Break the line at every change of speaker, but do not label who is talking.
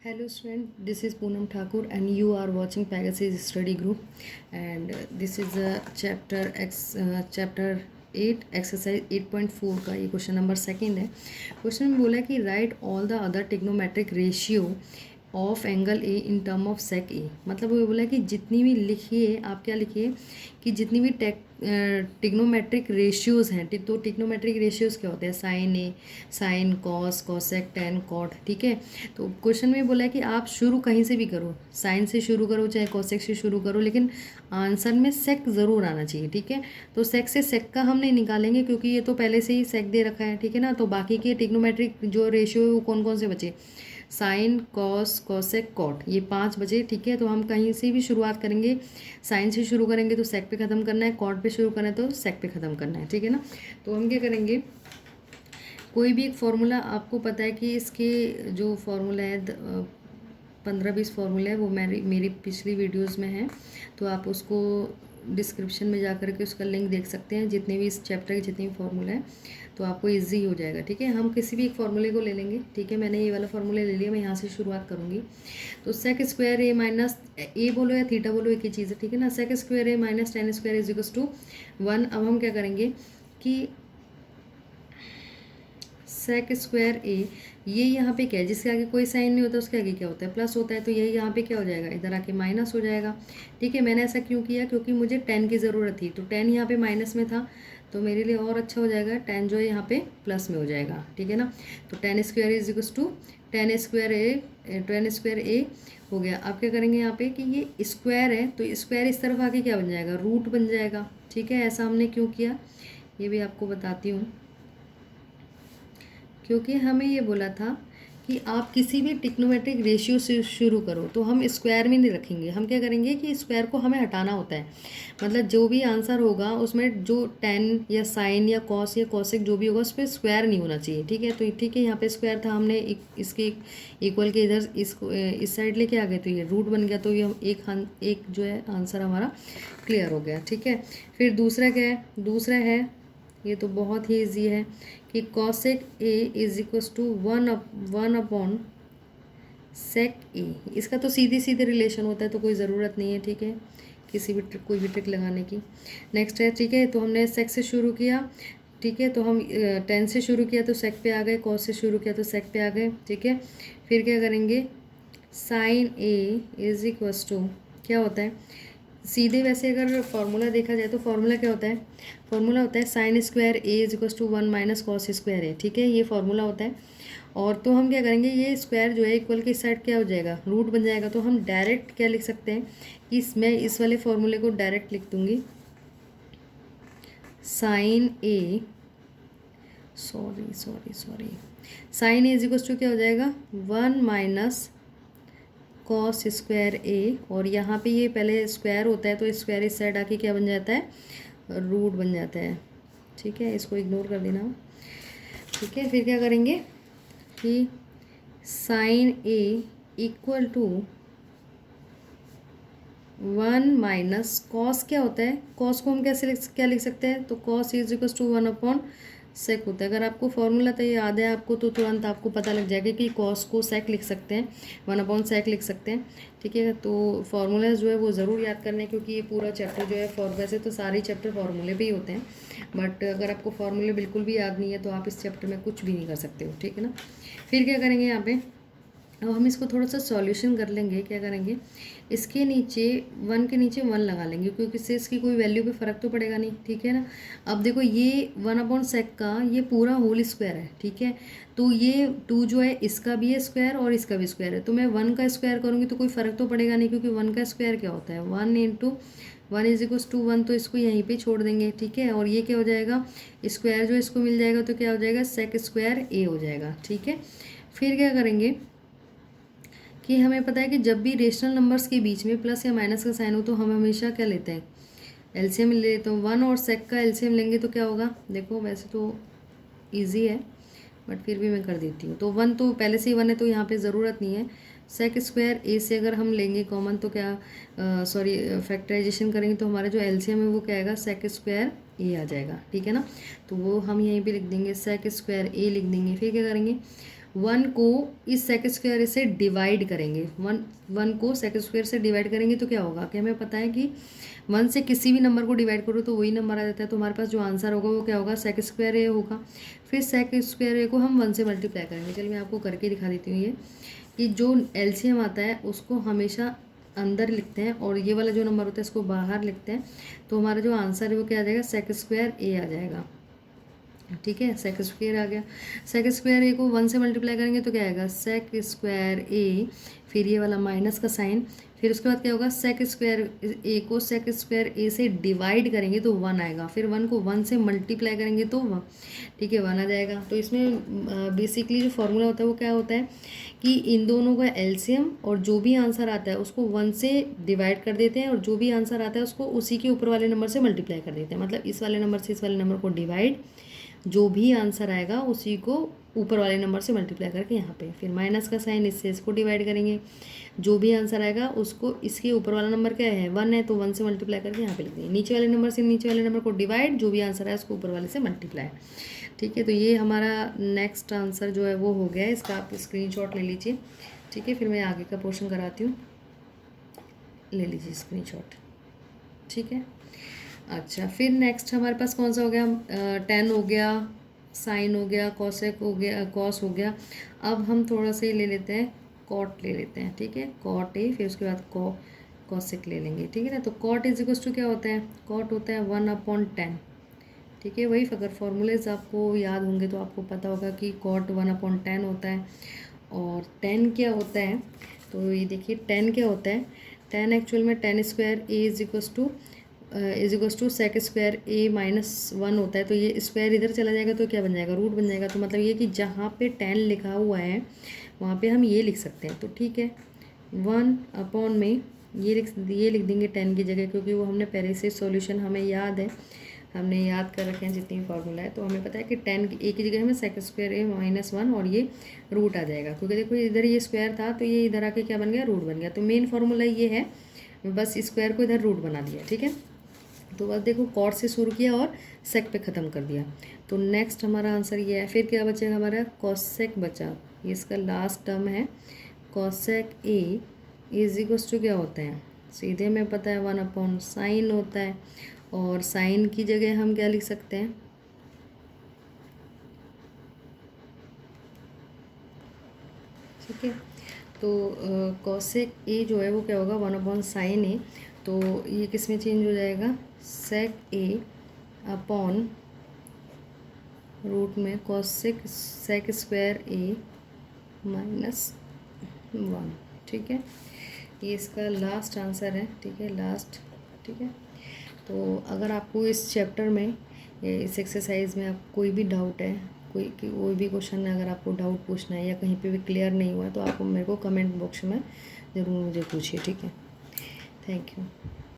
Hello student, this is Poonam Thakur and you are watching Pegasus Study Group and this is chapter 8 exercise 8.4 का ये question number second है। Question में बोला कि write all the other trigonometric ratio of angle A in term of sec A. मतलब वो बोला कि जितनी भी लिखिए, आप क्या लिखिए कि जितनी भी टिग्नोमेट्रिक रेशियोज़ हैं, तो टिग्नोमेट्रिक रेशियोज़ क्या होते हैं? Sine A, sine, cos, cosec, tan, cot. ठीक है, तो क्वेश्चन में बोला है कि आप शुरू कहीं से भी करो, साइन से शुरू करो चाहे कॉसेक से शुरू करो, लेकिन आंसर में सेक ज़रूर आना चाहिए। ठीक है, तो सेक से सेक का हम नहीं निकालेंगे क्योंकि ये तो पहले से ही सेक दे रखा है। ठीक है ना, तो बाकी के टिग्नोमेट्रिक जो रेशियो है वो कौन कौन से बचे? साइन, कॉस, कॉसेक, कॉट, ये 5 बजे। ठीक है, तो हम कहीं से भी शुरुआत करेंगे, साइन से शुरू करेंगे तो सेक पे ख़त्म करना है, कॉट पे शुरू करना है तो सेक पे ख़त्म करना है। ठीक है ना, तो हम क्या करेंगे, कोई भी एक फार्मूला आपको पता है कि इसके जो फार्मूला है 15-20 फार्मूला है, वो मेरी पिछली वीडियोस में है, तो आप उसको डिस्क्रिप्शन में जा कर के उसका लिंक देख सकते हैं। जितने भी इस चैप्टर के जितने भी फार्मूला है तो आपको इजी हो जाएगा। ठीक है, हम किसी भी एक फार्मूले को ले लेंगे। ठीक है, मैंने ये वाला फार्मूला ले लिया, मैं यहाँ से शुरुआत करूँगी। तो सेक स्क्वायर ए माइनस ए बोलो या थीटा बोलो, एक ही चीज़ है। ठीक है ना, sec square A minus tan square is equals to 1। अब हम क्या करेंगे कि सेक स्क्वायर ए, ये यहाँ पे क्या है, जिसके आगे कोई साइन नहीं होता उसके आगे क्या होता है? प्लस होता है, तो यही यहाँ पे क्या हो जाएगा, इधर आके माइनस हो जाएगा। ठीक है, मैंने ऐसा क्यों किया, क्योंकि मुझे 10 की ज़रूरत थी, तो 10 यहाँ पे माइनस में था, तो मेरे लिए और अच्छा हो जाएगा, 10 जो है यहाँ पे प्लस में हो जाएगा। ठीक है ना, तो 10 square is equals to 10 square A हो गया। अब क्या करेंगे यहाँ पे कि ये स्क्वायर है, तो स्क्वायर इस तरफ आके क्या बन जाएगा, रूट बन जाएगा। ठीक है, ऐसा हमने क्यों किया ये भी आपको बताती हूँ, क्योंकि हमें ये बोला था कि आप किसी भी टिग्नोमेट्रिक रेशियो से शुरू करो, तो हम स्क्वायर में नहीं रखेंगे। हम क्या करेंगे कि स्क्वायर को हमें हटाना होता है, मतलब जो भी आंसर होगा उसमें जो टेन या साइन या कॉस या कॉसेक जो भी होगा उस पर स्क्वायर नहीं होना चाहिए। ठीक है, तो ठीक है, यहाँ पे स्क्वायर था, हमने इसके इक्वल के इधर इस साइड लेके आ गए, तो ये रूट बन गया, तो ये हम एक जो है आंसर हमारा क्लियर हो गया। ठीक है, फिर दूसरा क्या है, दूसरा है, ये तो बहुत ही ईजी है कि cosec A is equals to 1 upon sec A. इसका तो सीधे सीधे रिलेशन होता है, तो कोई ज़रूरत नहीं है। ठीक है, किसी भी कोई भी ट्रिक लगाने की। नेक्स्ट है, ठीक है, तो हमने सेक से शुरू किया। ठीक है, तो हम 10 से शुरू किया तो सेक पे आ गए, कॉस से शुरू किया तो सेक पे आ गए। ठीक है, फिर क्या करेंगे, sine A is equals to क्या होता है, सीधे वैसे अगर फार्मूला देखा जाए तो फार्मूला क्या होता है, फार्मूला होता है sine square A is equals to 1 minus cos square A. ठीक है, ये फार्मूला होता है। और तो हम क्या करेंगे, ये स्क्वायर जो है इक्वल के इस साइड क्या हो जाएगा, रूट बन जाएगा। तो हम डायरेक्ट क्या लिख सकते हैं, मैं इस वाले फार्मूले को डायरेक्ट लिख दूंगी, sine A sorry sine A is equals to क्या हो जाएगा, 1 माइनस कॉस स्क्वायर ए, और यहाँ पे ये पहले स्क्वायर होता है तो स्क्वायर इस साइड आके क्या बन जाता है, रूट बन जाता है। ठीक है, इसको इग्नोर कर देना। ठीक है, फिर क्या करेंगे कि sine A equal to 1 minus cos क्या होता है, कॉस को हम कैसे क्या लिख सकते हैं, तो cos is equal to 1 upon sec होता है। अगर आपको फॉर्मूला तो याद है आपको, तो तुरंत आपको पता लग जाएगा कि कॉस को सेक लिख सकते हैं, 1 अपॉन सेक लिख सकते हैं। ठीक है, तो फार्मूलाज जो है वो ज़रूर याद करना है, क्योंकि ये पूरा चैप्टर जो है वैसे तो सारे चैप्टर फार्मूले पे ही होते हैं, बट अगर आपको फार्मूले बिल्कुल भी याद नहीं है तो आप इस चैप्टर में कुछ भी नहीं कर सकते हो। ठीक है ना, फिर क्या करेंगे यहाँ पे, अब हम इसको थोड़ा सा सॉल्यूशन कर लेंगे। क्या करेंगे, इसके नीचे 1 के नीचे 1 लगा लेंगे, क्योंकि इससे इसकी कोई वैल्यू पे फ़र्क तो पड़ेगा नहीं। ठीक है ना, अब देखो ये 1 अपॉन सेक का ये पूरा होल स्क्वायर है। ठीक है, तो ये 2 जो है इसका भी है स्क्वायर और इसका भी स्क्वायर है, तो मैं 1 का स्क्वायर करूँगी तो कोई फ़र्क तो पड़ेगा नहीं, क्योंकि 1 का स्क्वायर क्या होता है, 1 इंटू 1 इज इक्वल्स टू 1, तो इसको यहीं पे छोड़ देंगे। ठीक है, और ये क्या हो जाएगा, स्क्वायर जो इसको मिल जाएगा तो क्या हो जाएगा, सेक स्क्वायर ए हो जाएगा। ठीक है, फिर क्या करेंगे कि हमें पता है कि जब भी रेशनल नंबर्स के बीच में प्लस या माइनस का साइन हो तो हम हमेशा क्या लेते हैं, एलसीएम ले लेते हैं। 1 और सेक का एलसीएम लेंगे तो क्या होगा, देखो वैसे तो इजी है बट फिर भी मैं कर देती हूँ। तो 1 तो पहले से ही 1 है तो यहाँ पे ज़रूरत नहीं है। सेक स्क्वायर ए से अगर हम लेंगे कॉमन तो क्या, फैक्टराइजेशन करेंगे तो हमारा जो एलसीएम है वो क्या आएगा, सेक स्क्वायर ए आ जाएगा। ठीक है ना, तो वो हम यहीं पे लिख देंगे, सेक स्क्वायर ए लिख देंगे। फिर क्या करेंगे, 1 को इस सेक स्क्वायर से डिवाइड करेंगे, 1 को सेक स्क्वायर से डिवाइड करेंगे तो क्या होगा कि हमें पता है कि 1 से किसी भी नंबर को डिवाइड करो तो वही नंबर आ जाता है। तो हमारे पास जो आंसर होगा वो क्या होगा, सेक स्क्वायर ए होगा। फिर सेक स्क्वायर ए को हम 1 से मल्टीप्लाई करेंगे। चलिए मैं आपको करके दिखा देती हूँ ये, कि जो एलसीएम आता है उसको हमेशा अंदर लिखते हैं और ये वाला जो नंबर होता है इसको बाहर लिखते हैं। तो हमारा जो आंसर है वो क्या आ जाएगा, सेक स्क्वायर ए आ जाएगा। ठीक है, सेक स्क्वायर आ गया। सेक स्क्वायर ए को 1 से मल्टीप्लाई करेंगे तो क्या आएगा, सेक स्क्वायर ए, फिर ये वाला माइनस का साइन, फिर उसके बाद क्या होगा, सेक स्क्वायर ए को सेक स्क्वायर ए से डिवाइड करेंगे तो 1 आएगा। फिर 1 को 1 से मल्टीप्लाई करेंगे तो 1, ठीक है, 1 आ जाएगा। तो इसमें बेसिकली जो फॉर्मूला होता है वो क्या होता है कि इन दोनों का एलसीएम और जो भी आंसर आता है उसको 1 से डिवाइड कर देते हैं और जो भी आंसर आता है उसको उसी के ऊपर वाले नंबर से मल्टीप्लाई कर देते हैं। मतलब इस वाले नंबर से इस वाले नंबर को डिवाइड, जो भी आंसर आएगा उसी को ऊपर वाले नंबर से मल्टीप्लाई करके यहाँ पे, फिर माइनस का साइन, इससे इसको डिवाइड करेंगे, जो भी आंसर आएगा उसको, इसके ऊपर वाला नंबर क्या है 1 है तो 1 से मल्टीप्लाई करके यहाँ पे लिख देंगे। नीचे वाले नंबर से नीचे वाले नंबर को डिवाइड, जो भी आंसर है उसको ऊपर वाले से मल्टीप्लाई। ठीक है, तो ये हमारा नेक्स्ट आंसर जो है वो हो गया है। इसका आप स्क्रीनशॉट ले लीजिए। ठीक है, फिर मैं आगे का पोर्शन कराती हूँ, ले लीजिए स्क्रीनशॉट। ठीक है, अच्छा, फिर नेक्स्ट हमारे पास कौन सा हो गया, टेन हो गया, साइन हो गया, कॉसेक हो गया, कॉस हो गया। अब हम थोड़ा सा ही ले लेते हैं, कॉट ले लेते हैं। ठीक है, कॉट ए, फिर उसके बाद कॉसेक ले लेंगे। ठीक है ना, तो कॉट इज इक्वल्स टू क्या होता है, कॉट होता है 1/10। ठीक है, वही अगर फॉर्मूलेज आपको याद होंगे तो आपको पता होगा कि कॉट 1/10 होता है। और 10 क्या होता है, तो ये देखिए 10 क्या होता है, 10 एक्चुअल में 10 square A is equals to sec square A -1 होता है। तो ये स्क्वायर इधर चला जाएगा तो क्या बन जाएगा, रूट बन जाएगा। तो मतलब ये कि जहाँ पे 10 लिखा हुआ है वहाँ पे हम ये लिख सकते हैं। तो ठीक है, 1 में ये लिख देंगे 10 की जगह, क्योंकि वो हमने पहले से सॉल्यूशन हमें याद है, हमने याद कर रखे हैं जितनी फार्मूला है। तो हमें पता है कि 10 ए की जगह हमें सेक स्क्वायर ए -1 और ये रूट आ जाएगा, क्योंकि देखो इधर ये स्क्वायर था तो ये इधर आके क्या बन गया, रूट बन गया। तो मेन फार्मूला ये है, बस स्क्वायर को इधर रूट बना दिया। ठीक है, तो बस देखो कॉट से शुरू किया और सेक पे ख़त्म कर दिया। तो नेक्स्ट हमारा आंसर ये है। फिर क्या बचेगा हमारा, कॉसेक बचा, ये इसका लास्ट टर्म है। Cosec A is equals to क्या होता है, सीधे में पता है 1/sin होता है। और साइन की जगह हम क्या लिख सकते हैं, ठीक है, तो कॉसेक ए जो है वो क्या होगा, 1/sin ए। तो ये किस में चेंज हो जाएगा, सेक ए अपॉन रूट में कॉसेक सेक स्क्वायर ए -1। ठीक है, ये इसका लास्ट आंसर है। ठीक है, लास्ट। ठीक है, तो अगर आपको इस चैप्टर में, इस एक्सरसाइज में आप कोई भी डाउट है, कोई भी क्वेश्चन है, अगर आपको डाउट पूछना है या कहीं पे भी क्लियर नहीं हुआ है तो आप मेरे को कमेंट बॉक्स में ज़रूर मुझे पूछिए। ठीक है, थैंक यू।